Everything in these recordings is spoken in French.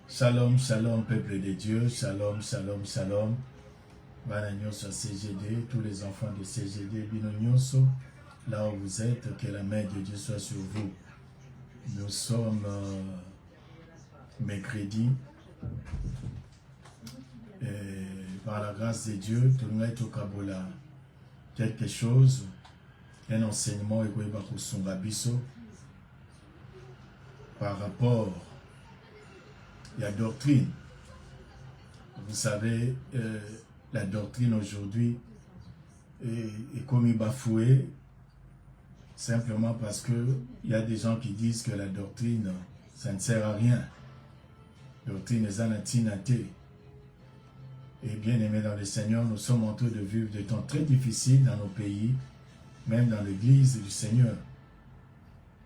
Shalom, shalom, peuple de Dieu. Shalom, shalom, shalom. Bana nyonso CGD, tous les enfants de CGD, bino nyonso, là où vous êtes, que la main de Dieu soit sur vous. Nous sommes mercredi. Et par la grâce de Dieu, tout le monde est au Kabola. Quelque chose, un enseignement par rapport à la doctrine. Vous savez, la doctrine aujourd'hui est comme bafouée simplement parce qu'il y a des gens qui disent que la doctrine, ça ne sert à rien. La doctrine est anatinate. Et bien aimés dans le Seigneur, nous sommes en train de vivre des temps très difficiles dans nos pays, même dans l'église du Seigneur.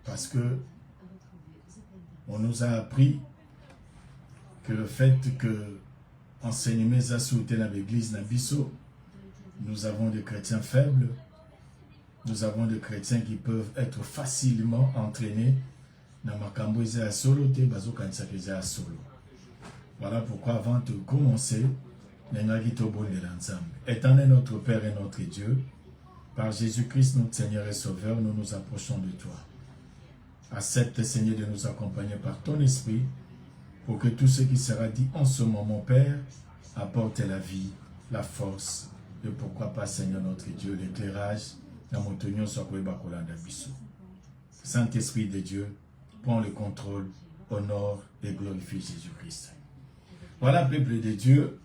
Parce que on nous a appris que le fait que enseignement a sauté dans l'église Nabiso, nous avons des chrétiens faibles, nous avons des chrétiens qui peuvent être facilement entraînés dans makambo à solo te bazo kanisa à solo. Voilà pourquoi avant de commencer, étendez notre Père et notre Dieu, par Jésus-Christ notre Seigneur et Sauveur, nous nous approchons de toi. Accepte, Seigneur, de nous accompagner par ton esprit pour que tout ce qui sera dit en ce moment, Père, apporte la vie, la force et pourquoi pas, Seigneur notre Dieu, l'éclairage dans mon tenion soit Saint-Esprit de Dieu, prends le contrôle, honore et glorifie Jésus-Christ. Voilà, peuple de Dieu,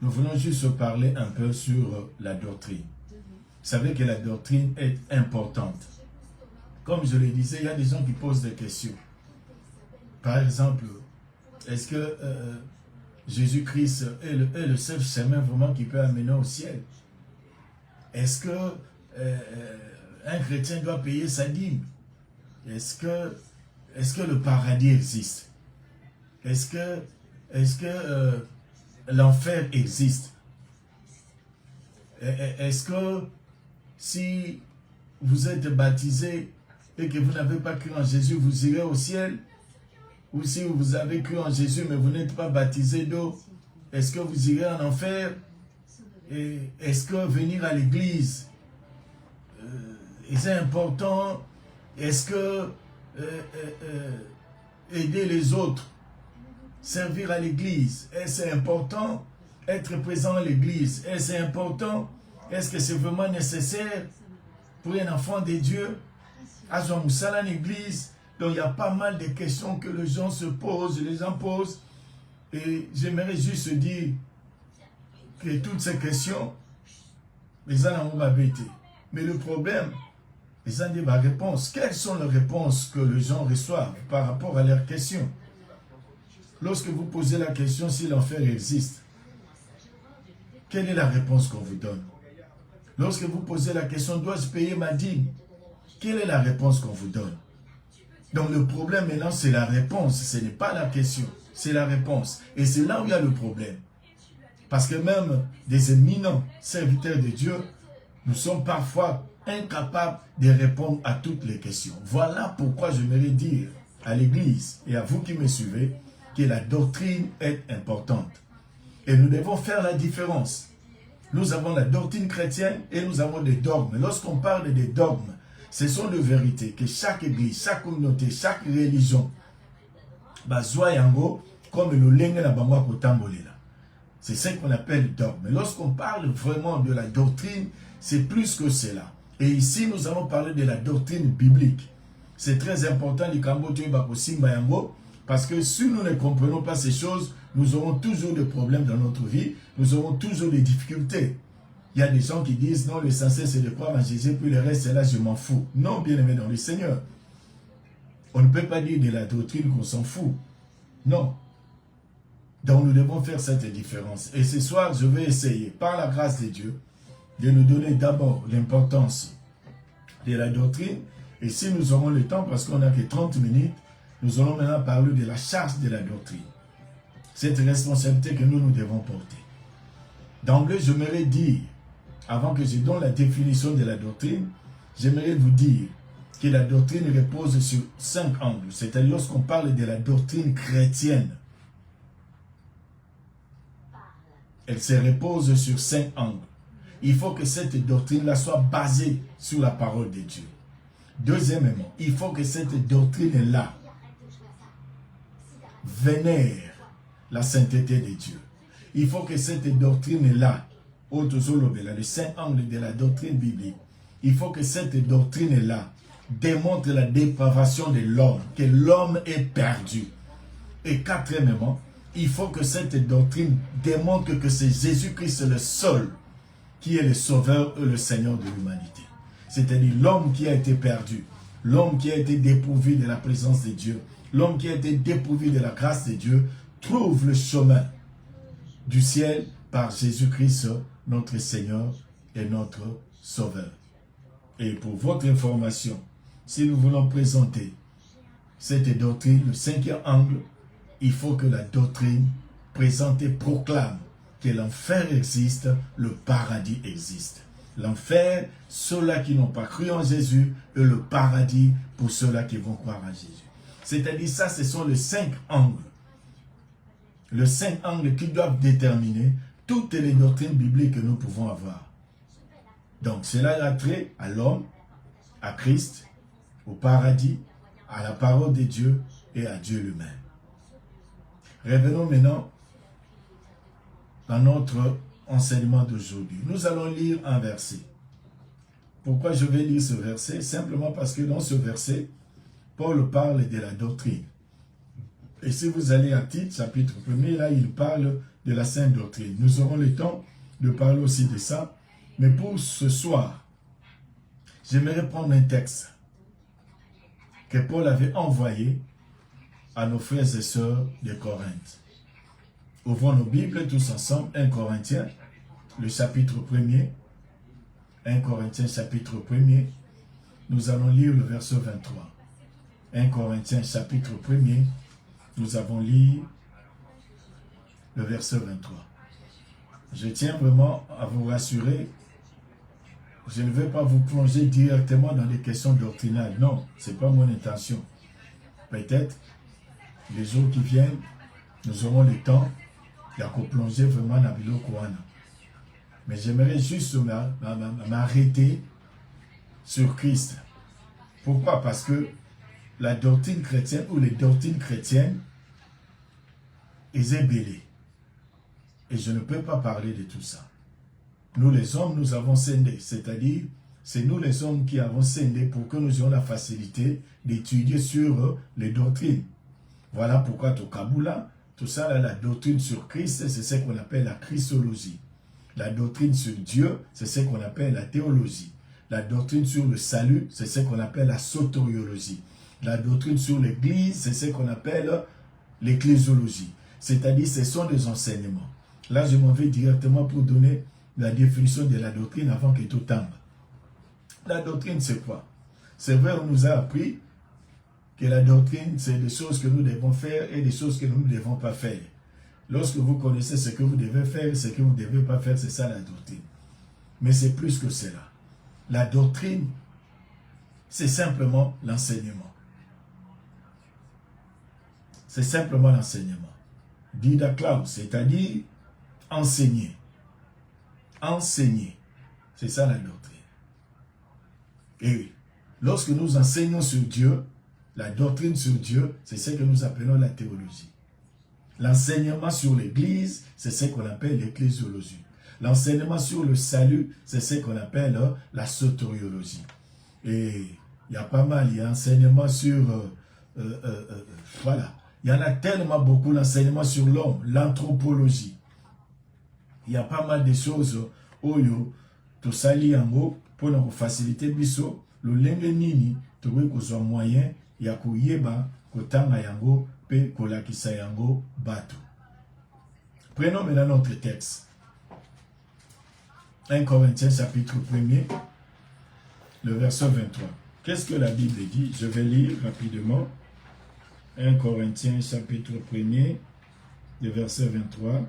nous venons juste parler un peu sur la doctrine. Vous savez que la doctrine est importante. Comme je le disais, il y a des gens qui posent des questions. Par exemple, est-ce que Jésus-Christ est le seul chemin vraiment qui peut amener au ciel? Est-ce que un chrétien doit payer sa dîme? Est-ce que le paradis existe? Est-ce que l'enfer existe? Est-ce que si vous êtes baptisé et que vous n'avez pas cru en Jésus, vous irez au ciel? Ou si vous avez cru en Jésus mais vous n'êtes pas baptisé d'eau, est-ce que vous irez en enfer? Et est-ce que venir à l'église est important? Est-ce que aider les autres, servir à l'église, est-ce important? Être présent à l'église, est-ce important? Est-ce que c'est vraiment nécessaire pour un enfant de Dieu? À l'église, donc il y a pas mal de questions que les gens se posent, les gens posent. Et j'aimerais juste dire que toutes ces questions, les gens n'ont pas été. Mais le problème, les gens disent ma réponse. Quelles sont les réponses que les gens reçoivent par rapport à leurs questions? Lorsque vous posez la question si l'enfer existe, quelle est la réponse qu'on vous donne? Lorsque vous posez la question, dois-je payer ma dîme? Quelle est la réponse qu'on vous donne? Donc le problème maintenant, c'est la réponse. Ce n'est pas la question, c'est la réponse. Et c'est là où il y a le problème. Parce que même des éminents serviteurs de Dieu, nous sommes parfois incapables de répondre à toutes les questions. Voilà pourquoi j'aimerais dire à l'Église et à vous qui me suivez que la doctrine est importante. Et nous devons faire la différence. Nous avons la doctrine chrétienne et nous avons des dogmes. Lorsqu'on parle des dogmes, ce sont des vérités que chaque église, chaque communauté, chaque religion, comme le lenge na bango kotambolela. C'est ce qu'on appelle dogme. Mais lorsqu'on parle vraiment de la doctrine, c'est plus que cela. Et ici, nous allons parler de la doctrine biblique. C'est très important, parce que si nous ne comprenons pas ces choses, nous aurons toujours des problèmes dans notre vie, nous aurons toujours des difficultés. Il y a des gens qui disent, non, l'essentiel c'est de croire en Jésus, puis le reste, c'est là, je m'en fous. Non, bien aimé dans le Seigneur. On ne peut pas dire de la doctrine qu'on s'en fout. Non. Donc nous devons faire cette différence. Et ce soir, je vais essayer, par la grâce de Dieu, de nous donner d'abord l'importance de la doctrine. Et si nous aurons le temps, parce qu'on n'a que 30 minutes, nous allons maintenant parler de la charge de la doctrine. Cette responsabilité que nous devons porter. D'emblée, j'aimerais dire, avant que je donne la définition de la doctrine, j'aimerais vous dire que la doctrine repose sur 5 angles. C'est-à-dire lorsqu'on parle de la doctrine chrétienne, Elle se repose sur 5 angles. Il faut que cette doctrine-là soit basée sur la parole de Dieu. Deuxièmement, il faut que cette doctrine-là vénère la sainteté de Dieu. Il faut que cette doctrine-là, les 5 angles de la doctrine biblique, il faut que cette doctrine-là démontre la dépravation de l'homme, que l'homme est perdu. Et quatrièmement, il faut que cette doctrine démontre que c'est Jésus-Christ le seul qui est le sauveur et le Seigneur de l'humanité. C'est-à-dire l'homme qui a été perdu, l'homme qui a été dépourvu de la présence de Dieu, l'homme qui a été dépourvu de la grâce de Dieu, trouve le chemin du ciel par Jésus-Christ, notre Seigneur et notre Sauveur. Et pour votre information, si nous voulons présenter cette doctrine, le 5e angle, il faut que la doctrine présentée proclame que l'enfer existe, le paradis existe. L'enfer, ceux-là qui n'ont pas cru en Jésus, et le paradis pour ceux-là qui vont croire en Jésus. C'est-à-dire ça, ce sont les 5 angles. Les 5 angles qui doivent déterminer toutes les doctrines bibliques que nous pouvons avoir. Donc cela a trait à l'homme, à Christ, au paradis, à la parole de Dieu et à Dieu lui-même. Revenons maintenant dans notre enseignement d'aujourd'hui. Nous allons lire un verset. Pourquoi je vais lire ce verset? Simplement parce que dans ce verset, Paul parle de la doctrine. Et si vous allez à Tite, chapitre 1er, là, il parle de la sainte doctrine. Nous aurons le temps de parler aussi de ça. Mais pour ce soir, j'aimerais prendre un texte que Paul avait envoyé à nos frères et sœurs de Corinthe. Ouvrons nos Bibles tous ensemble, 1 Corinthiens, le chapitre 1er. 1 Corinthiens, chapitre 1er. Nous allons lire le verset 23. 1 Corinthiens, chapitre 1er. Nous avons lu le verset 23. Je tiens vraiment à vous rassurer. Je ne vais pas vous plonger directement dans des questions doctrinales. Non, ce n'est pas mon intention. Peut-être, les jours qui viennent, nous aurons le temps de plonger vraiment dans le Kouana. Mais j'aimerais juste m'arrêter sur Christ. Pourquoi? Parce que la doctrine chrétienne ou les doctrines chrétiennes, ils sont bêlés. Et je ne peux pas parler de tout ça. Nous les hommes, nous avons scindé. C'est-à-dire, c'est nous les hommes qui avons scindé pour que nous ayons la facilité d'étudier sur les doctrines. Voilà pourquoi au Kaboula, tout ça, là, la doctrine sur Christ, c'est ce qu'on appelle la christologie. La doctrine sur Dieu, c'est ce qu'on appelle la théologie. La doctrine sur le salut, c'est ce qu'on appelle la soteriologie. La doctrine sur l'Église, c'est ce qu'on appelle l'ecclésiologie. C'est-à-dire, ce sont des enseignements. Là, je m'en vais directement pour donner la définition de la doctrine avant que tout tombe. La doctrine, c'est quoi? C'est vrai, on nous a appris que la doctrine, c'est des choses que nous devons faire et des choses que nous ne devons pas faire. Lorsque vous connaissez ce que vous devez faire et ce que vous ne devez pas faire, c'est ça la doctrine. Mais c'est plus que cela. La doctrine, c'est simplement l'enseignement. C'est simplement l'enseignement. Didaclaus, c'est-à-dire enseigner. Enseigner. C'est ça la doctrine. Et lorsque nous enseignons sur Dieu, la doctrine sur Dieu, c'est ce que nous appelons la théologie. L'enseignement sur l'Église, c'est ce qu'on appelle l'ecclésiologie. L'enseignement sur le salut, c'est ce qu'on appelle la soteriologie. Et il y a pas mal, il y a enseignement sur... voilà. Il y en a tellement beaucoup, l'enseignement sur l'homme, l'anthropologie. Il y a pas mal de choses oyo to sali yango pour nous faciliter biso le lenge nini to ko moyen ya kuyeba kotanga yango pe kolakisa yango bato. Prenons maintenant notre texte. 1 Corinthiens chapitre 1er, le verset 23. Qu'est-ce que la Bible dit? Je vais lire rapidement. 1 Corinthiens chapitre 1er, le verset 23.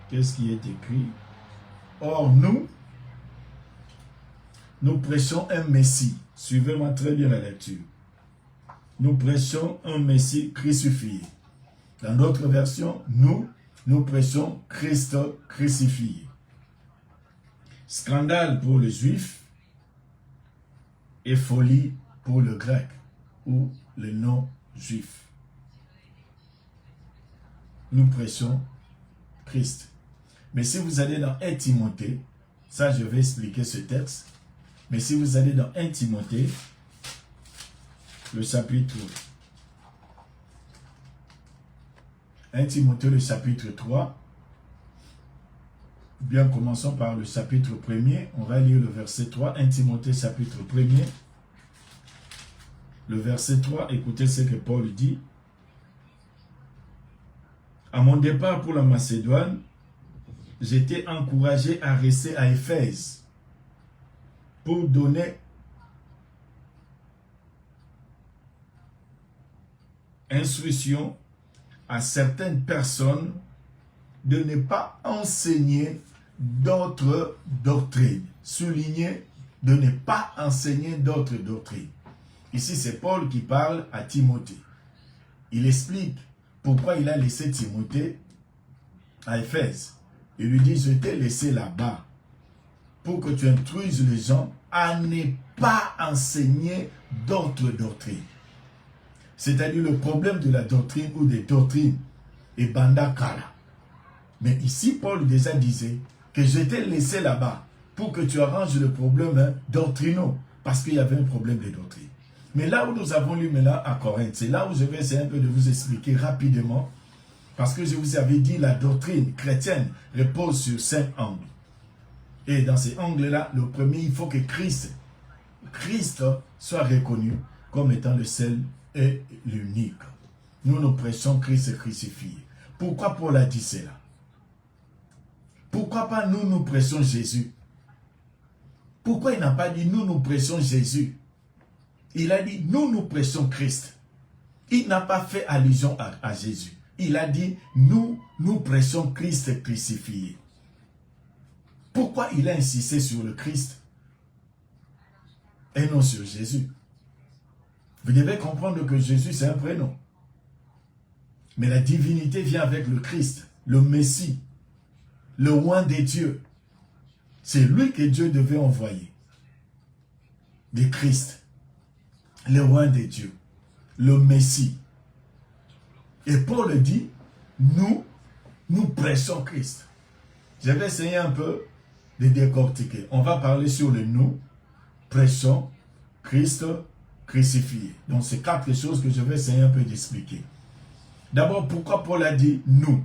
Qu'est-ce qui est écrit? Or, nous prêchons un Messie. Suivez-moi très bien la lecture. Nous prêchons un Messie crucifié. Dans d'autres versions, nous Nous prêchons Christ crucifié. Scandale pour les Juifs et folie pour le grec ou le non-juif. Nous prêchons Christ. Mais si vous allez dans 1 Timothée, ça je vais expliquer ce texte, mais si vous allez dans 1 Timothée, le chapitre 1 Timothée, le chapitre 3, bien commençons par le chapitre 1er, on va lire le verset 3, 1 Timothée chapitre 1er, le verset 3, écoutez ce que Paul dit. À mon départ pour la Macédoine, j'étais encouragé à rester à Éphèse pour donner instruction à certaines personnes de ne pas enseigner d'autres doctrines. Souligner, de ne pas enseigner d'autres doctrines. Ici, c'est Paul qui parle à Timothée. Il explique pourquoi il a laissé Timothée à Éphèse. Il lui dit, je t'ai laissé là-bas pour que tu instruises les gens à ne pas enseigner d'autres doctrines. C'est-à-dire le problème de la doctrine ou des doctrines est banda kala. Mais ici, Paul déjà disait que je t'ai laissé là-bas pour que tu arranges le problème doctrinaux, parce qu'il y avait un problème de doctrine. Mais là où nous avons lu maintenant à Corinthe, c'est là où je vais essayer un peu de vous expliquer rapidement, parce que je vous avais dit la doctrine chrétienne repose sur 5 angles. Et dans ces angles-là, le premier, il faut que Christ soit reconnu comme étant le seul et l'unique. Nous prêchons Christ crucifié. Pourquoi Paul a dit cela? Pourquoi pas nous prêchons Jésus? Pourquoi il n'a pas dit nous prêchons Jésus? Il a dit nous prêchons Christ. Il n'a pas fait allusion à Jésus. Il a dit nous prêchons Christ crucifié. Pourquoi il a insisté sur le Christ et non sur Jésus? Vous devez comprendre que Jésus c'est un prénom. Mais la divinité vient avec le Christ, le Messie, le roi des dieux. C'est lui que Dieu devait envoyer. Le Christ, le roi des dieux, le Messie. Et Paul dit, nous prêchons Christ. Je vais essayer un peu de décortiquer. On va parler sur le nous prêchons Christ crucifié. Donc c'est 4 choses que je vais essayer un peu d'expliquer. D'abord, pourquoi Paul a dit nous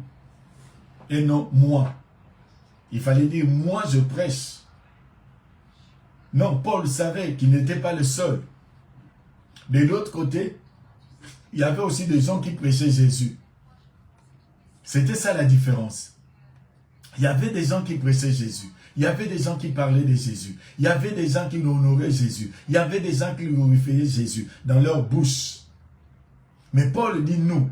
et non moi? Il fallait dire moi je prêche. Non, Paul savait qu'il n'était pas le seul. De l'autre côté, il y avait aussi des gens qui prêchaient Jésus. C'était ça la différence. Il y avait des gens qui prêchaient Jésus. Il y avait des gens qui parlaient de Jésus. Il y avait des gens qui honoraient Jésus. Il y avait des gens qui glorifiaient Jésus dans leur bouche. Mais Paul dit nous.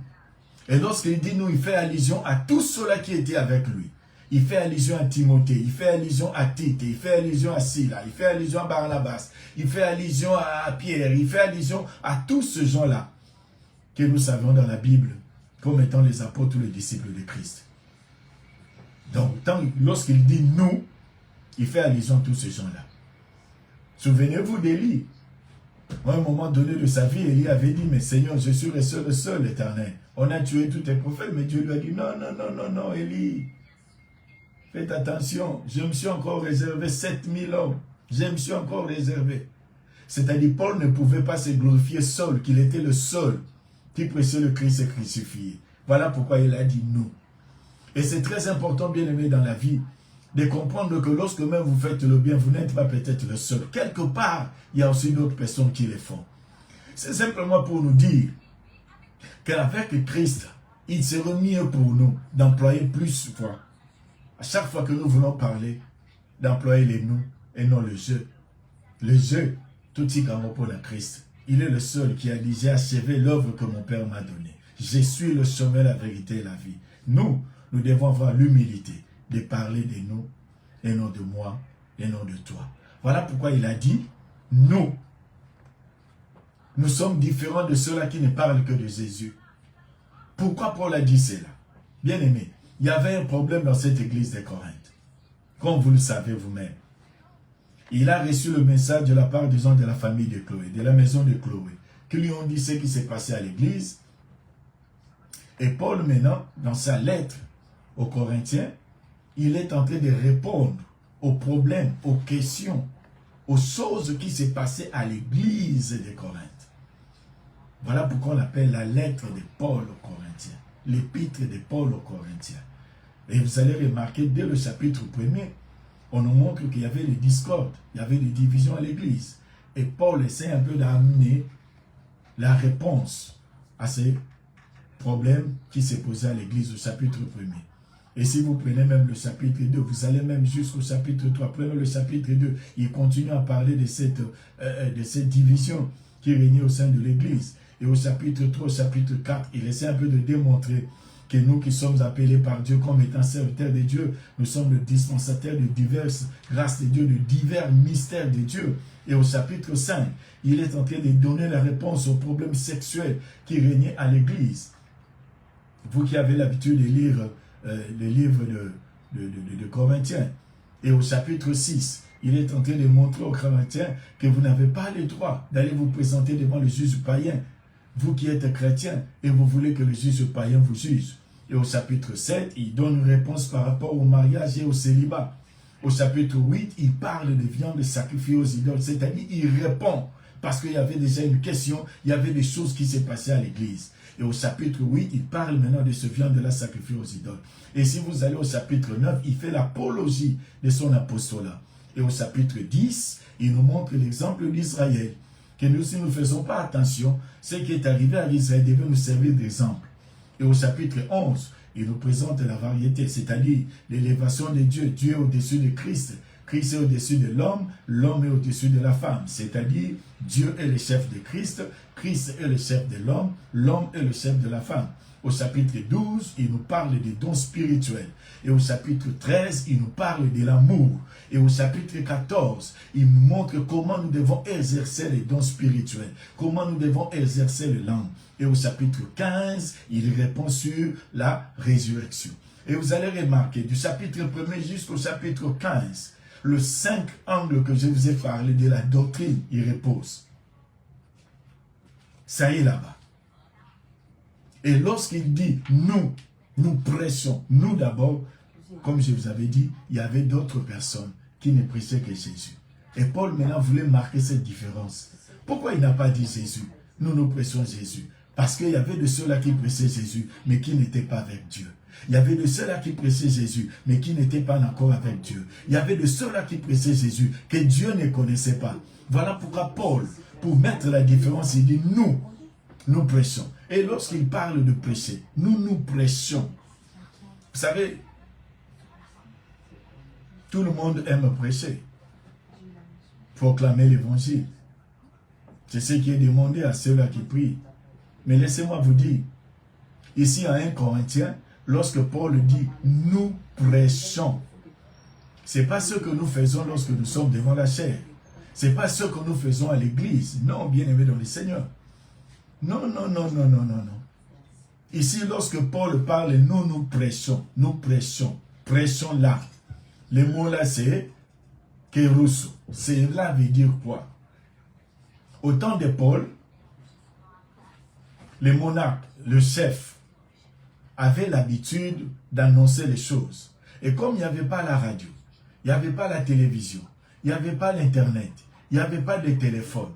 Et lorsqu'il dit nous, il fait allusion à tous ceux-là qui étaient avec lui. Il fait allusion à Timothée, il fait allusion à Tite, il fait allusion à Sila, il fait allusion à Barnabas, il fait allusion à Pierre, il fait allusion à tous ces gens-là que nous savons dans la Bible comme étant les apôtres ou les disciples de Christ. Donc, lorsqu'il dit nous, il fait allusion à tous ces gens-là. Souvenez-vous d'Élie. À un moment donné de sa vie, Élie avait dit, mais Seigneur, je suis le seul éternel. On a tué tous tes prophètes, mais Dieu lui a dit, non, Élie. Faites attention, je me suis encore réservé 7000 hommes. Je me suis encore réservé. C'est-à-dire, Paul ne pouvait pas se glorifier seul, qu'il était le seul qui prêchait le Christ crucifié. Voilà pourquoi il a dit nous. Et c'est très important, bien aimé, dans la vie, de comprendre que lorsque même vous faites le bien, vous n'êtes pas peut-être le seul. Quelque part, il y a aussi d'autres personnes qui le font. C'est simplement pour nous dire qu'avec Christ, il serait mieux pour nous d'employer plus fois. À chaque fois que nous voulons parler, d'employer les nous et non le je. Le je, tout y pour le Christ. Il est le seul qui a dit, j'ai achevé l'œuvre que mon Père m'a donnée. Je suis le chemin, la vérité et la vie. Nous devons avoir l'humilité de parler de nous et non de moi et non de toi. Voilà pourquoi il a dit, nous sommes différents de ceux-là qui ne parlent que de Jésus. Pourquoi Paul a dit cela? Bien aimé, il y avait un problème dans cette église de Corinthe. Comme vous le savez vous-même. Il a reçu le message de la part des gens de la famille de Chloé, de la maison de Chloé, qui lui ont dit ce qui s'est passé à l'église. Et Paul maintenant, dans sa lettre aux Corinthiens, il est en train de répondre aux problèmes, aux questions, aux choses qui s'est passées à l'église de Corinthe. Voilà pourquoi on appelle la lettre de Paul aux Corinthiens, l'épître de Paul aux Corinthiens. Et vous allez remarquer, dès le chapitre 1er, on nous montre qu'il y avait des discordes, il y avait des divisions à l'église. Et Paul essaie un peu d'amener la réponse à ces problèmes qui s'est posé à l'église au chapitre 1er. Et si vous prenez même le chapitre 2, vous allez même jusqu'au chapitre 3, prenez le chapitre 2, il continue à parler de cette division qui régnait au sein de l'église. Et au chapitre 3, au chapitre 4, il essaie un peu de démontrer que nous qui sommes appelés par Dieu comme étant serviteurs de Dieu, nous sommes le dispensateur de diverses grâces de Dieu, de divers mystères de Dieu. Et au chapitre 5, il est en train de donner la réponse aux problèmes sexuels qui régnaient à l'église. Vous qui avez l'habitude de lire les livres de Corinthiens, et au chapitre 6, il est en train de montrer aux Corinthiens que vous n'avez pas le droit d'aller vous présenter devant le juge païen, vous qui êtes chrétien, et vous voulez que le juge païen vous juge. Et au chapitre 7, il donne une réponse par rapport au mariage et au célibat. Au chapitre 8, il parle de viande sacrifiée aux idoles, c'est-à-dire il répond, parce qu'il y avait déjà une question, il y avait des choses qui s'est passées à l'église. Et au chapitre 8, il parle maintenant de ce viande-là sacrifiée aux idoles. Et si vous allez au chapitre 9, il fait l'apologie de son apostolat. Et au chapitre 10, il nous montre l'exemple d'Israël. Que nous, si nous ne faisons pas attention, ce qui est arrivé à Israël devait nous servir d'exemple. Et au chapitre 11, il nous présente la variété, c'est-à-dire l'élévation de Dieu. Dieu est au-dessus de Christ. Christ est au-dessus de l'homme, l'homme est au-dessus de la femme. C'est-à-dire, Dieu est le chef de Christ, Christ est le chef de l'homme, l'homme est le chef de la femme. Au chapitre 12, il nous parle des dons spirituels. Et au chapitre 13, il nous parle de l'amour. Et au chapitre 14, il nous montre comment nous devons exercer les dons spirituels, comment nous devons exercer les langues. Et au chapitre 15, il répond sur la résurrection. Et vous allez remarquer, du chapitre 1er jusqu'au chapitre 15, le 5 angles que je vous ai parlé de la doctrine, il repose. Ça y est là-bas. Et lorsqu'il dit nous, nous prêchons, nous d'abord, comme je vous avais dit, il y avait d'autres personnes qui ne prêchaient que Jésus. Et Paul maintenant voulait marquer cette différence. Pourquoi il n'a pas dit Jésus? Nous, nous prêchons Jésus. Parce qu'il y avait de ceux-là qui prêchaient Jésus, mais qui n'étaient pas avec Dieu. Il y avait de ceux-là qui prêchaient Jésus, mais qui n'étaient pas encore avec Dieu. Il y avait de ceux-là qui prêchaient Jésus, que Dieu ne connaissait pas. Voilà pourquoi Paul, pour mettre la différence, il dit nous, nous prêchons. Et lorsqu'il parle de prêcher, nous, nous prêchons. Vous savez, tout le monde aime prêcher, proclamer l'évangile. C'est ce qui est demandé à ceux-là qui prient. Mais laissez-moi vous dire, ici à 1 Corinthiens, lorsque Paul dit « nous prêchons », ce n'est pas ce que nous faisons lorsque nous sommes devant la chair. Ce n'est pas ce que nous faisons à l'église. Non, bien-aimés dans le Seigneur. Non, non, non, non, non, non, non. Ici, lorsque Paul parle, nous prêchons, prêchons là. Le mot là, c'est kérousso. Cela veut dire quoi? Au temps de Paul, le monarque, le chef, avait l'habitude d'annoncer les choses. Et comme il n'y avait pas la radio, il n'y avait pas la télévision, il n'y avait pas l'internet, il n'y avait pas de téléphone.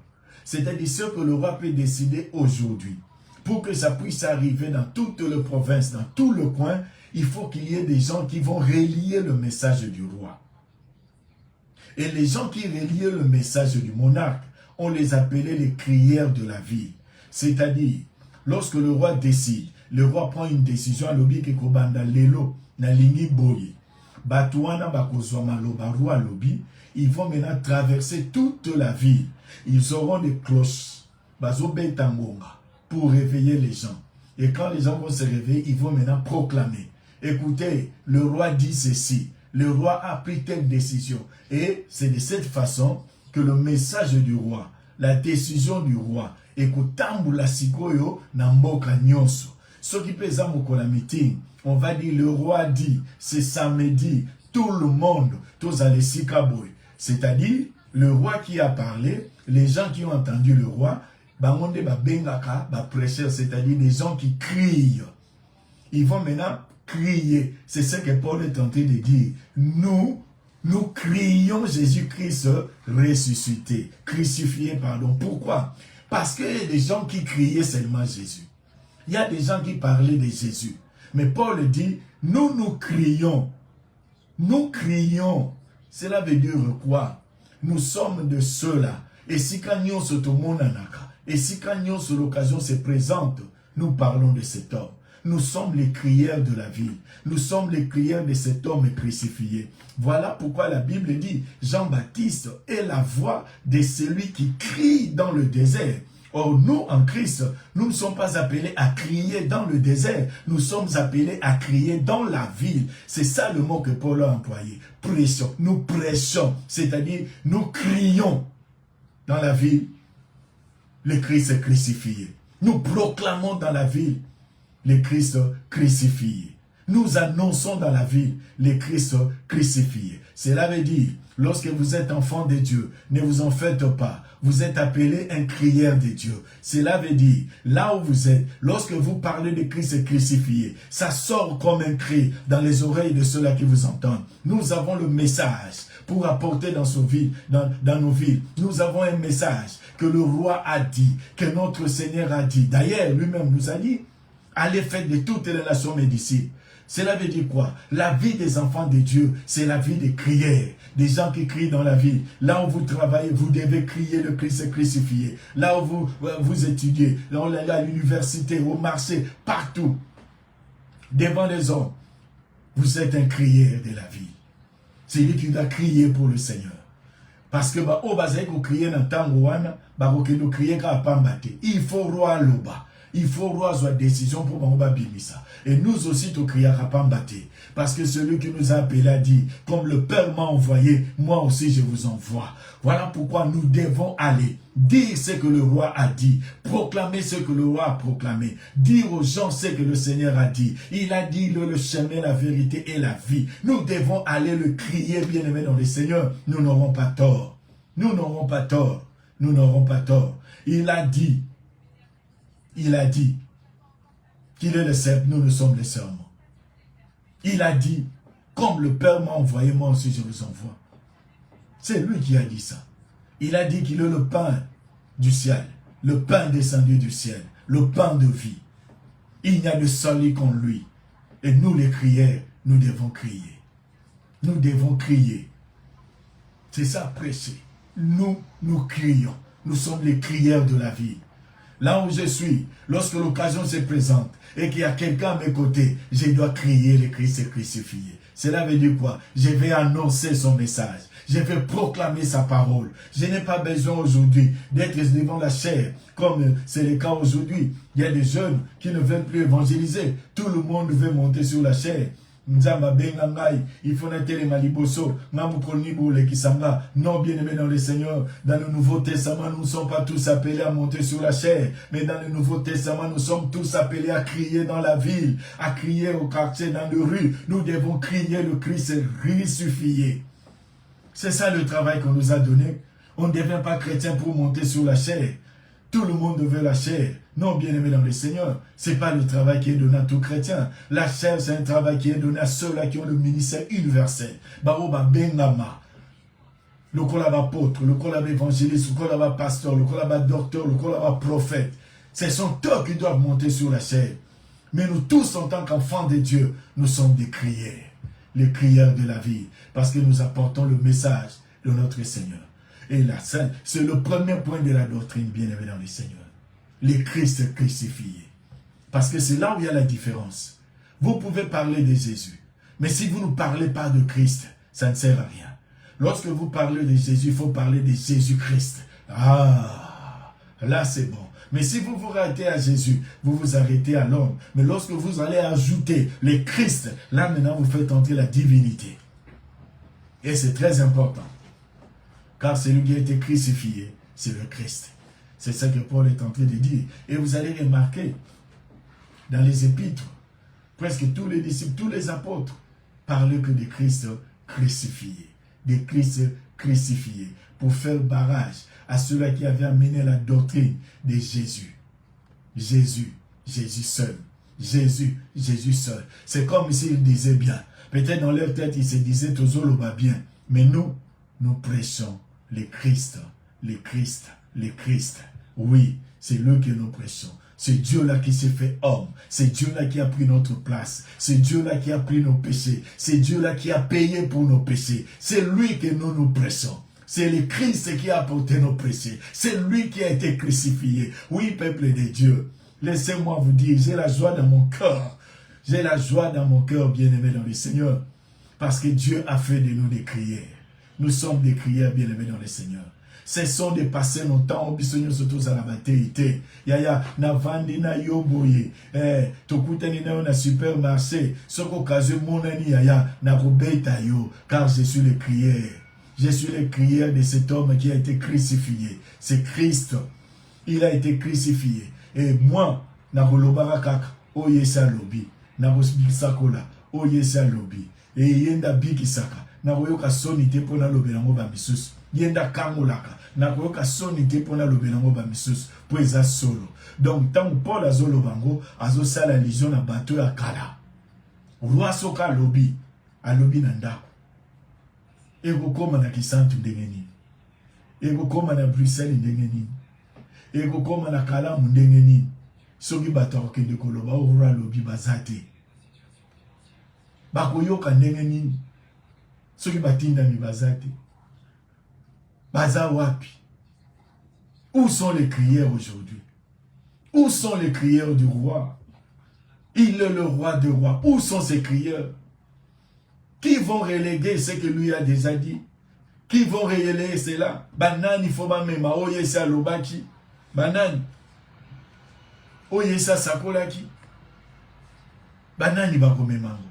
C'est-à-dire ce que le roi peut décider aujourd'hui. Pour que ça puisse arriver dans toute la province, dans tout le coin, il faut qu'il y ait des gens qui vont relier le message du roi. Et les gens qui reliaient le message du monarque, on les appelait les crieurs de la ville. C'est-à-dire, lorsque le roi décide, le roi prend une décision à l'obi que kobanda lelo na lingi boye. Batouana bakozwama loba roi lobi, ils vont maintenant traverser toute la ville. Ils auront des cloches, bazo betangonga, pour réveiller les gens. Et quand les gens vont se réveiller, ils vont maintenant proclamer. Écoutez, le roi dit ceci. Le roi a pris telle décision. Et c'est de cette façon que le message du roi, la décision du roi, écoutambula sikoyo na mboka nyonso. Ce qui peut être la meeting, on va dire le roi dit, c'est samedi, tout le monde, tous allés sikaboy. C'est-à-dire, le roi qui a parlé, les gens qui ont entendu le roi, c'est-à-dire des gens qui crient. Ils vont maintenant crier. C'est ce que Paul est en train de dire. Nous crions Jésus-Christ ressuscité, crucifié, pardon. Pourquoi? Parce qu'il y a des gens qui criaient seulement Jésus. Il y a des gens qui parlaient de Jésus. Mais Paul dit, nous crions. Nous crions. Cela veut dire quoi? Nous sommes de ceux-là. Et si quand nous sommes au monde, et si quand nous sur l'occasion se présente, nous parlons de cet homme. Nous sommes les crieurs de la ville. Nous sommes les crieurs de cet homme crucifié. Voilà pourquoi la Bible dit, Jean-Baptiste est la voix de celui qui crie dans le désert. Or, nous, en Christ, nous ne sommes pas appelés à crier dans le désert. Nous sommes appelés à crier dans la ville. C'est ça le mot que Paul a employé. Prêchons. Nous prêchons. C'est-à-dire, nous crions dans la ville. Le Christ est crucifié. Nous proclamons dans la ville le Christ crucifié. Nous annonçons dans la ville le Christ crucifié. Cela veut dire, lorsque vous êtes enfant de Dieu, ne vous en faites pas. Vous êtes appelé un crieur de Dieu. Cela veut dire, là où vous êtes, lorsque vous parlez de Christ crucifié, ça sort comme un cri dans les oreilles de ceux-là qui vous entendent. Nous avons le message pour apporter dans nos villes. Nous avons un message que le roi a dit, que notre Seigneur a dit. D'ailleurs, lui-même nous a dit, allez faire de toutes les nations mes disciples. Cela veut dire quoi? La vie des enfants de Dieu, c'est la vie des crières. Des gens qui crient dans la vie. Là où vous travaillez, vous devez crier le Christ crucifié. Là où vous étudiez, à l'université, au marché, partout, devant les hommes, vous êtes un crieur de la vie. C'est lui qui doit crier pour le Seigneur. Parce que il faut roi loba. Il faut roi soit décision pour Bangoba Bimisa. Et nous aussi, tu crier à Pambate. Parce que celui qui nous a appelé a dit, comme le Père m'a envoyé, moi aussi je vous envoie. Voilà pourquoi nous devons aller dire ce que le roi a dit, proclamer ce que le roi a proclamé, dire aux gens ce que le Seigneur a dit. Il a dit le chemin, la vérité et la vie. Nous devons aller le crier, bien-aimé dans le Seigneur. Nous n'aurons pas tort. Nous n'aurons pas tort. Nous n'aurons pas tort. Il a dit qu'il est le serpent, nous sommes les serments. Il a dit, comme le Père m'a envoyé, moi aussi je vous envoie. C'est lui qui a dit ça. Il a dit qu'il est le pain du ciel, le pain descendu du ciel, le pain de vie. Il n'y a de salut qu'en lui. Et nous les crieurs, nous devons crier. Nous devons crier. C'est ça, prêcher. Nous crions. Nous sommes les crieurs de la vie. Là où je suis, lorsque l'occasion se présente et qu'il y a quelqu'un à mes côtés, je dois crier le Christ est crucifié. Cela veut dire quoi? Je vais annoncer son message. Je vais proclamer sa parole. Je n'ai pas besoin aujourd'hui d'être devant la chair, comme c'est le cas aujourd'hui. Il y a des jeunes qui ne veulent plus évangéliser. Tout le monde veut monter sur la chair. Il faut n'être maliboso, non, bien aimé dans le Seigneur. Dans le Nouveau Testament, nous ne sommes pas tous appelés à monter sur la chair, mais dans le Nouveau Testament, nous sommes tous appelés à crier dans la ville, à crier au quartier, dans les rues. Nous devons crier le Christ ressuscité. C'est ça le travail qu'on nous a donné. On ne devient pas chrétien pour monter sur la chair. Tout le monde veut la chair. Non, bien aimé dans le Seigneur, ce n'est pas le travail qui est donné à tout chrétien. La chair, c'est un travail qui est donné à ceux-là qui ont le ministère universel. Baroba Bengama. Le kolaba apôtre, le kolaba évangéliste, le kolaba pasteur, le kolaba docteur, le kolaba prophète. Ce sont eux qui doivent monter sur la chair. Mais nous tous, en tant qu'enfants de Dieu, nous sommes des crieurs. Les crieurs de la vie. Parce que nous apportons le message de notre Seigneur. Et là, c'est le premier point de la doctrine, bien aimé dans le Seigneur. Le Christ crucifié. Parce que c'est là où il y a la différence. Vous pouvez parler de Jésus. Mais si vous ne parlez pas de Christ, ça ne sert à rien. Lorsque vous parlez de Jésus, il faut parler de Jésus-Christ. Ah, là c'est bon. Mais si vous vous arrêtez à Jésus, vous vous arrêtez à l'homme. Mais lorsque vous allez ajouter le Christ, là maintenant vous faites entrer la divinité. Et c'est très important. Car celui qui a été crucifié, c'est le Christ. C'est ça que Paul est en train de dire. Et vous allez remarquer, dans les épîtres, presque tous les disciples, tous les apôtres, parlaient que de Christ crucifié. De Christ crucifié. Pour faire barrage à ceux-là qui avaient amené la doctrine de Jésus. Jésus, Jésus seul. Jésus, Jésus seul. C'est comme s'ils disaient bien. Peut-être dans leur tête, ils se disaient toujours le va bien. Mais nous, nous prêchons le Christ, le Christ, le Christ. Oui, c'est lui que nous prêchons. C'est Dieu-là qui s'est fait homme. C'est Dieu-là qui a pris notre place. C'est Dieu-là qui a pris nos péchés. C'est Dieu-là qui a payé pour nos péchés. C'est lui que nous prêchons. C'est le Christ qui a apporté nos péchés. C'est lui qui a été crucifié. Oui, peuple de Dieu. Laissez-moi vous dire, j'ai la joie dans mon cœur. J'ai la joie dans mon cœur, bien-aimé dans le Seigneur. Parce que Dieu a fait de nous des crières. Nous sommes des crières, bien-aimés dans le Seigneur. Cessons de passer nos temps au bisogno surtout à la maternité. Yaya, na vandi na yoboye. Tokutani na supermarché. Soko kaze monani yaya, na robeta yo. Car je suis le crière. Je suis le crière de cet homme qui a été crucifié. C'est Christ. Il a été crucifié. Et moi, na kolobara kaka, oye sa lobi. Na rosbisakola, oye sa lobi. Et yenda bikisaka. Na koyoka sonite pona lobelango ba misusu. Yenda kangolaka. Na koyoka sonite pona lobelango ba misusu. Po eza solo. Donc, tant Paul azo lobango, azo sala lision na bateau ya kala. Roi soka lobi. A lobi na ndako. Ego koma na kisantu ndenge nini. Ego koma na Bruxelles ndenge nini. Ego koma na kalamu ndenge nini. Soki bato akende koloba roi lobi bazate. Bakoyoka ndenge nini. Soki batinda mi bazate. Baza wapi. Où sont les crières aujourd'hui? Où sont les crières du roi? Il est le roi des rois. Où sont ces crieurs? Qui vont reléguer ce que lui a déjà dit? Qui vont reléguer cela? Banani foba mema oye sa lobaki. Banani. Oye sa sakolaki. Banani bako memango.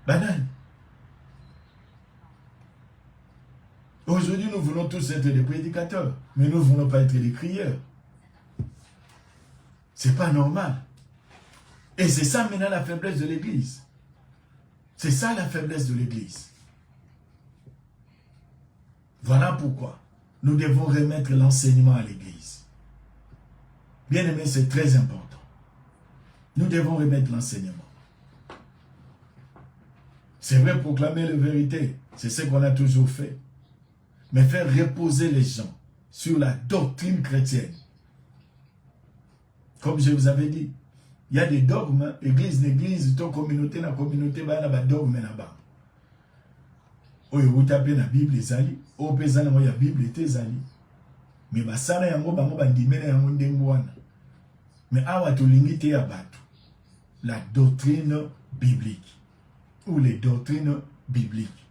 Banani. Aujourd'hui, nous voulons tous être des prédicateurs, mais nous ne voulons pas être des crieurs. C'est pas normal. Et c'est ça maintenant la faiblesse de l'Église. C'est ça la faiblesse de l'Église. Voilà pourquoi nous devons remettre l'enseignement à l'Église. Bien aimé, c'est très important. Nous devons remettre l'enseignement. C'est vrai, proclamer la vérité, c'est ce qu'on a toujours fait. Mais faire reposer les gens sur la doctrine chrétienne. Comme je vous avais dit, il y a des dogmes, église d'église, ton communauté, na communauté, il y a des dogmes là-bas. Vous tapez la Bible, ezali, ou pesa na la Bible était ezali. Mais basana yango bango bandimena yango ndengwana. Mais awa to lingite ya batu. La doctrine biblique ou les doctrines bibliques.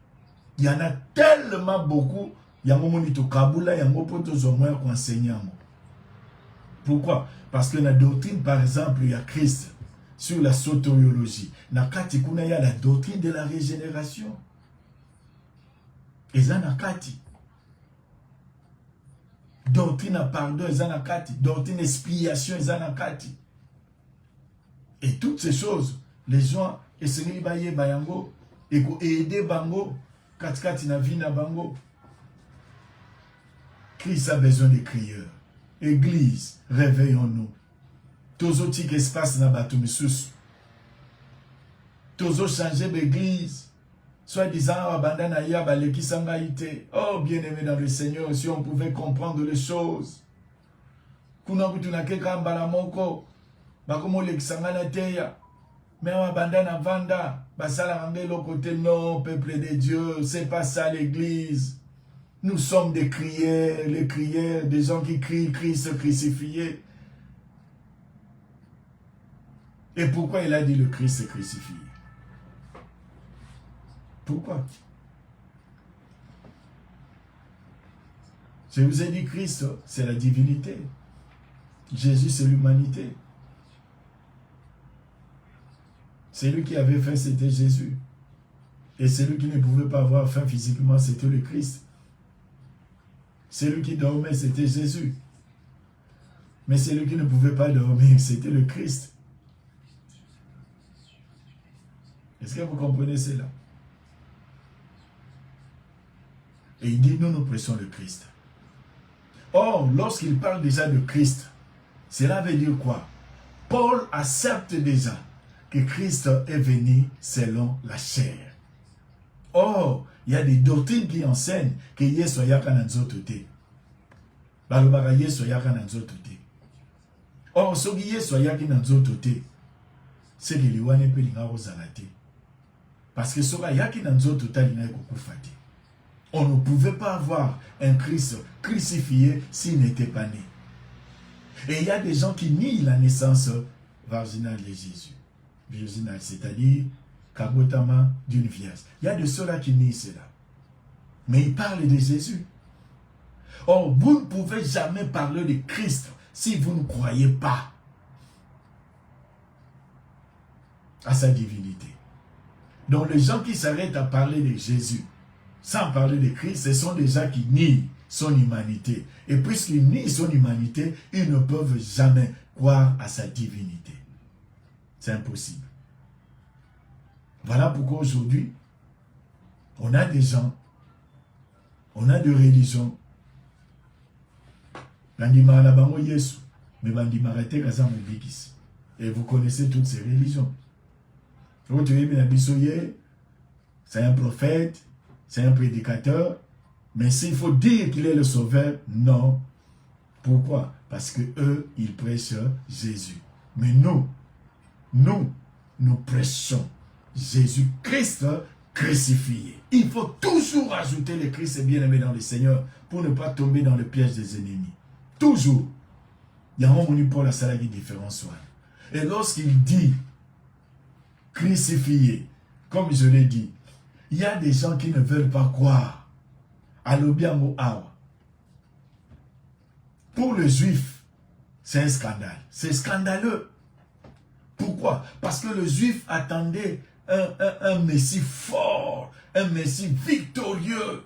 Il y en a tellement beaucoup. Yango monito kabula yango poto zomoya ko enseigner. Pourquoi? Parce que la doctrine, par exemple, il y a Christ sur la soteriologie. Nakati kuna il y a la doctrine de la régénération. Eza nakati. Doctrine à pardon, eza nakati. Doctrine expiation, eza nakati. Et toutes ces choses, les gens, essayent baye bayango, et aider bango, katikati na vina bango. Christ a besoin de crieurs. Église, réveillons-nous. Tozo tik espace na batu misusu. Tozo changer l'église. Soit disant abandana ya baleki sangaite. Oh bien-aimé dans le Seigneur, si on pouvait comprendre les choses. Kuna kutu na keka mbala moko. Bakomo leki sangana teya. Mais abandana vanda. Basala ngelo côté non, peuple de Dieu, c'est pas ça l'église. Nous sommes des crières, les crières, des gens qui crient Christ crucifié. Et pourquoi il a dit le Christ crucifié? Pourquoi? Je vous ai dit Christ, c'est la divinité. Jésus, c'est l'humanité. Celui qui avait faim, c'était Jésus. Et celui qui ne pouvait pas avoir faim physiquement, c'était le Christ. Celui qui dormait, c'était Jésus. Mais celui qui ne pouvait pas dormir, c'était le Christ. Est-ce que vous comprenez cela? Et il dit, nous prêchons le Christ. Or, lorsqu'il parle déjà de Christ, cela veut dire quoi? Paul accepte déjà que Christ est venu selon la chair. Or, il y a des doctrines qui enseignent que Yesu yaka na nzoto te. Balobaka Yesu yaka na nzoto te. Or, soki Yesu yaki na nzoto te, c'est que liwane pe linga kozala te. Parce que soka yaki na nzoto ta linga kokufa te. On ne pouvait pas avoir un Christ crucifié s'il n'était pas né. Et il y a des gens qui nient la naissance virginale de Jésus. Virginale, c'est-à-dire kabotama d'une vierge. Il y a de ceux-là qui nient cela. Mais ils parlent de Jésus. Or, vous ne pouvez jamais parler de Christ si vous ne croyez pas à sa divinité. Donc, les gens qui s'arrêtent à parler de Jésus, sans parler de Christ, ce sont des gens qui nient son humanité. Et puisqu'ils nient son humanité, ils ne peuvent jamais croire à sa divinité. C'est impossible. Voilà pourquoi aujourd'hui, on a des gens, on a des religions. Et vous connaissez toutes ces religions. C'est un prophète, c'est un prédicateur, mais s'il faut dire qu'il est le sauveur, non. Pourquoi? Parce que eux, ils prêchent Jésus. Mais nous prêchons Jésus-Christ crucifié. Il faut toujours ajouter le Christ bien-aimé dans le Seigneur pour ne pas tomber dans le piège des ennemis. Toujours. Il y a un moment où Paul a ça qui différent soit. Et lorsqu'il dit crucifié, comme je l'ai dit, il y a des gens qui ne veulent pas croire à l'obiamo awa. Pour le juif, c'est un scandale. C'est scandaleux. Pourquoi? Parce que le juif attendait un Messie fort, un Messie victorieux,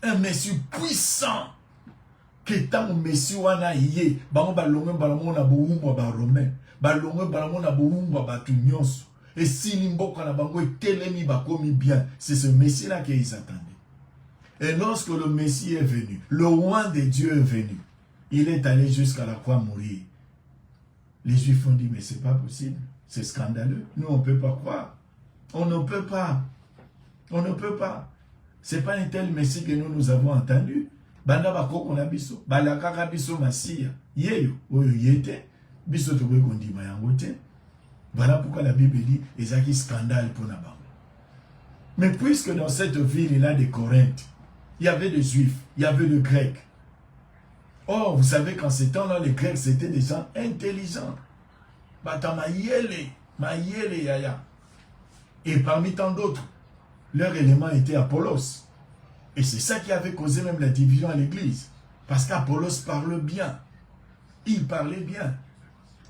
un Messie puissant. Que tant Messie wana yé, bango balongwe balamo na boumba ba romain, balongwe balamo na boumba ba tunyonso. Et si l'imboka na bango telemi ba komi bien, c'est ce Messie là qu'ils attendaient. Et lorsque le Messie est venu, le roi de Dieu est venu, il est allé jusqu'à la croix mourir. Les Juifs ont dit, mais c'est pas possible, c'est scandaleux. Nous, on ne peut pas croire. On ne peut pas. On ne peut pas. Ce n'est pas un tel Messie que nous avons entendu. Banda bako on a biso, balakaka biso masia. Yeyo, oyo yete, biso tobe kondi mayangote. Voilà pourquoi la Bible dit, ezaki scandale pour Nabam. Mais puisque dans cette ville, il y a des Corinthes, il y avait des Juifs, il y avait des Grecs. Or, vous savez qu'en ces temps-là, les Grecs, c'était des gens intelligents. Bata mayele yaya. Et parmi tant d'autres, leur élément était Apollos. Et c'est ça qui avait causé même la division à l'église. Parce qu'Apollos parle bien. Il parlait bien.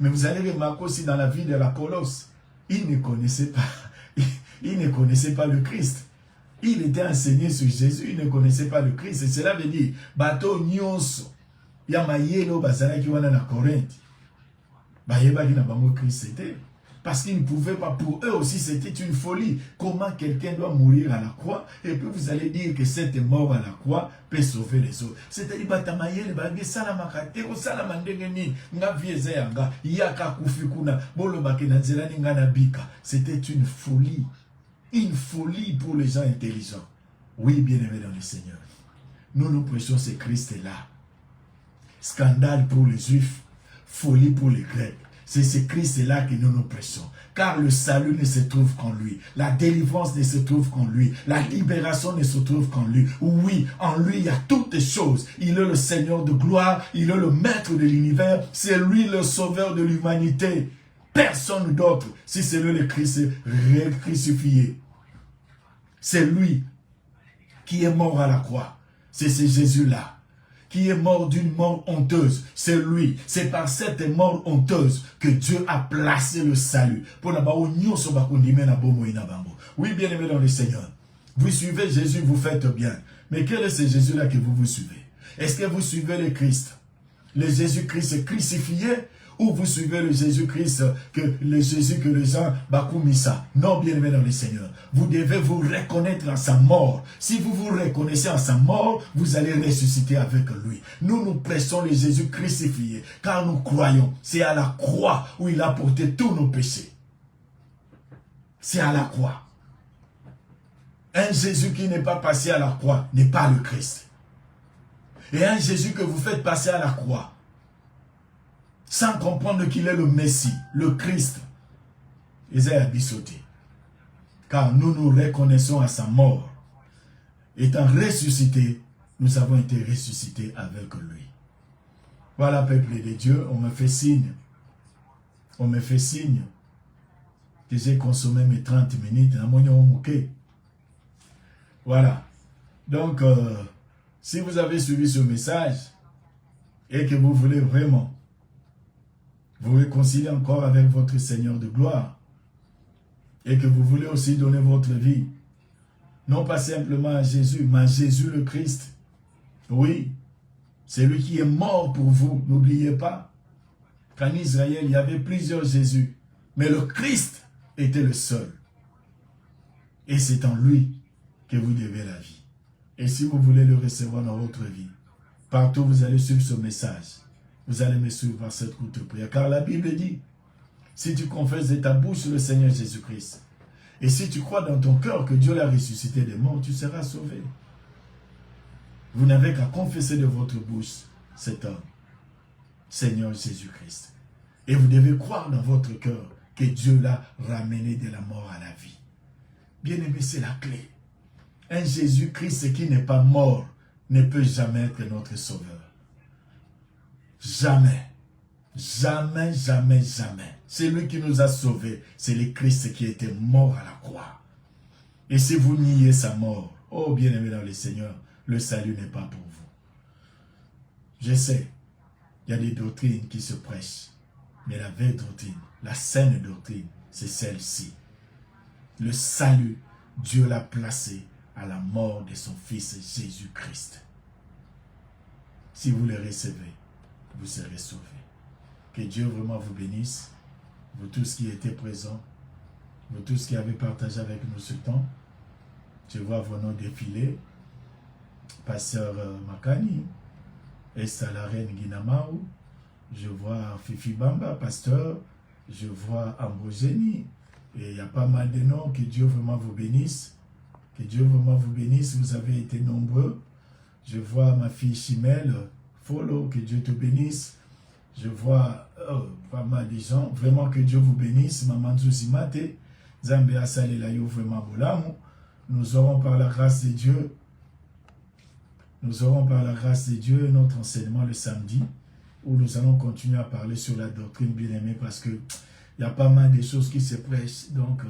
Mais vous allez remarquer aussi dans la vie de l'Apollos, il ne connaissait pas le Christ. Il était enseigné sur Jésus, il ne connaissait pas le Christ. Et cela veut dire, bateau nyonso, yamayelo bazalaki wana na Corinthe. Bayebaki na bango Christ c'était. Parce qu'ils ne pouvaient pas, pour eux aussi c'était une folie. Comment quelqu'un doit mourir à la croix et puis vous allez dire que cette mort à la croix peut sauver les autres. C'est-à-dire, batamayele bagi salamakate ko salamandengeni nga viezanga yaka kufikuna bolo bakena nzelani nga nabika. C'était une folie. Une folie pour les gens intelligents. Oui, bien-aimés dans le Seigneur. Nous prêchons ce Christ-là. Scandale pour les Juifs, folie pour les Grecs. C'est ce Christ-là que nous prêchons. Car le salut ne se trouve qu'en lui. La délivrance ne se trouve qu'en lui. La libération ne se trouve qu'en lui. Oui, en lui, il y a toutes les choses. Il est le Seigneur de gloire. Il est le maître de l'univers. C'est lui le sauveur de l'humanité. Personne d'autre, si c'est lui le Christ crucifié. C'est lui qui est mort à la croix. C'est ce Jésus-là qui est mort d'une mort honteuse. C'est lui. C'est par cette mort honteuse que Dieu a placé le salut. Oui, bien aimé dans le Seigneur. Vous suivez Jésus, vous faites bien. Mais quel est ce Jésus-là que vous suivez? Est-ce que vous suivez le Christ? le Jésus-Christ crucifié, ou vous suivez le Jésus-Christ, le Jésus que les gens bakoumissa. Non, bien-aimé dans le Seigneur. Vous devez vous reconnaître en sa mort. Si vous vous reconnaissez en sa mort, vous allez ressusciter avec lui. Nous prêchons le Jésus crucifié, car nous croyons. C'est à la croix où il a porté tous nos péchés. C'est à la croix. Un Jésus qui n'est pas passé à la croix n'est pas le Christ. Et un Jésus que vous faites passer à la croix, sans comprendre qu'il est le Messie, le Christ, Isaïe a bisauté. Car nous nous reconnaissons à sa mort. Étant ressuscités, nous avons été ressuscités avec lui. Voilà, peuple de Dieu, on me fait signe. On me fait signe que j'ai consommé mes 30 minutes. Voilà. Donc, si vous avez suivi ce message et que vous voulez vraiment vous réconcilier encore avec votre Seigneur de gloire et que vous voulez aussi donner votre vie, non pas simplement à Jésus, mais à Jésus le Christ. Oui, c'est lui qui est mort pour vous, n'oubliez pas. Qu'en Israël, il y avait plusieurs Jésus, mais le Christ était le seul. Et c'est en lui que vous devez la vie. Et si vous voulez le recevoir dans votre vie, partout vous allez suivre ce message. Vous allez me suivre par cette courte prière. Car la Bible dit, si tu confesses de ta bouche le Seigneur Jésus-Christ, et si tu crois dans ton cœur que Dieu l'a ressuscité des morts, tu seras sauvé. Vous n'avez qu'à confesser de votre bouche cet homme, Seigneur Jésus-Christ. Et vous devez croire dans votre cœur que Dieu l'a ramené de la mort à la vie. Bien-aimé, c'est la clé. Un Jésus-Christ qui n'est pas mort ne peut jamais être notre sauveur. Jamais. Jamais, jamais, jamais. C'est lui qui nous a sauvés. C'est le Christ qui était mort à la croix. Et si vous niez sa mort, oh bien-aimé dans le Seigneur, le salut n'est pas pour vous. Je sais, il y a des doctrines qui se prêchent. Mais la vraie doctrine, la saine doctrine, c'est celle-ci. Le salut, Dieu l'a placé à la mort de son Fils Jésus-Christ. Si vous le recevez, vous serez sauvés. Que Dieu vraiment vous bénisse, vous tous qui étaient présents, vous tous qui avez partagé avec nous ce temps. Je vois vos noms défiler. Pasteur Makani, Esther la reine Guinamaou, je vois Fifi Bamba, pasteur, je vois Ambrogénie, et il y a pas mal de noms. Que Dieu vraiment vous bénisse. Que Dieu vraiment vous bénisse, vous avez été nombreux. Je vois ma fille Chimel, Follow, que Dieu te bénisse. Je vois pas mal de gens, vraiment que Dieu vous bénisse. Maman Zuzimate, Zambia Salelayo, vraiment Boulamu. Nous aurons par la grâce de Dieu, notre enseignement le samedi, où nous allons continuer à parler sur la doctrine bien-aimée, parce que il y a pas mal de choses qui se prêchent. Donc,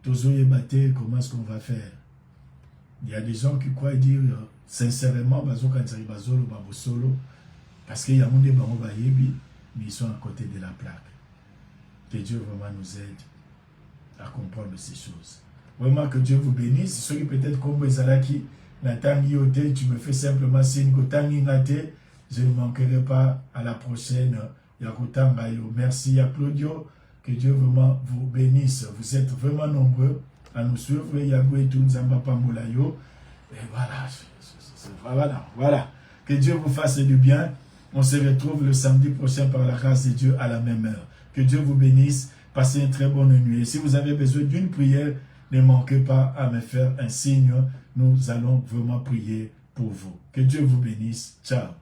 comment est-ce qu'on va faire? Il y a des gens qui croient dire sincèrement, parce qu'il y a des gens mais ils sont à côté de la plaque. Que Dieu vraiment nous aide à comprendre ces choses. Vraiment que Dieu vous bénisse. Ceux qui peut-être comme Ezalaki, tu me fais simplement signe que je ne manquerai pas à la prochaine. Merci à Claudio. Que Dieu vraiment vous bénisse. Vous êtes vraiment nombreux à nous suivre. Et voilà. Que Dieu vous fasse du bien. On se retrouve le samedi prochain par la grâce de Dieu à la même heure. Que Dieu vous bénisse. Passez une très bonne nuit. Et si vous avez besoin d'une prière, ne manquez pas à me faire un signe. Nous allons vraiment prier pour vous. Que Dieu vous bénisse. Ciao.